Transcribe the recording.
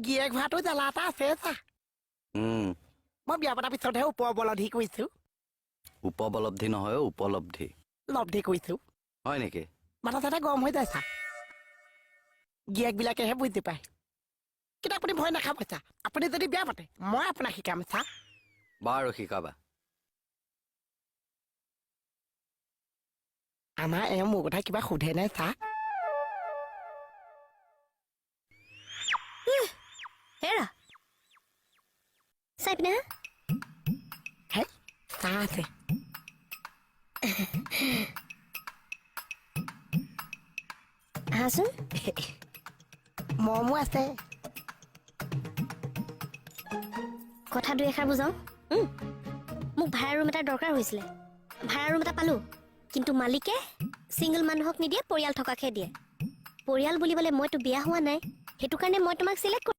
গিয়েক ভাতো জ্বালা এটা আছে চা মই বিয়া পতাৰ পিছতহে উপলব্ধি কৰিছো উপলব্ধি নহয় উপলব্ধি লব্ধি কৰিছো হয় নেকি মাথা চাথা গৰম হৈ যায় চা গিয়েক বিলাকেহে বুজি পায় কিন্তু আপুনি ভয় নাখাব চা আপুনি যদি বিয়া পাতে মই আপোনাক শিকাম চা বাৰু শিকাবা আমাৰ মোৰ কথা কিবা সোধে নাই চা হেৰা চাই পিনে হে চা আছে আহাচোন মমো আছে কথা দুই এষাৰ বুজাওঁ মোক ভাড়া ৰুম এটা দৰকাৰ হৈছিলে ভাড়া ৰুম এটা পালোঁ কিন্তু মালিকে ছিংগল মানুহক নিদিয়ে পৰিয়াল থকাকহে দিয়ে পৰিয়াল বুলিবলৈ মইতো বিয়া হোৱা নাই সেইটো কাৰণে মই তোমাক চিলেক্ট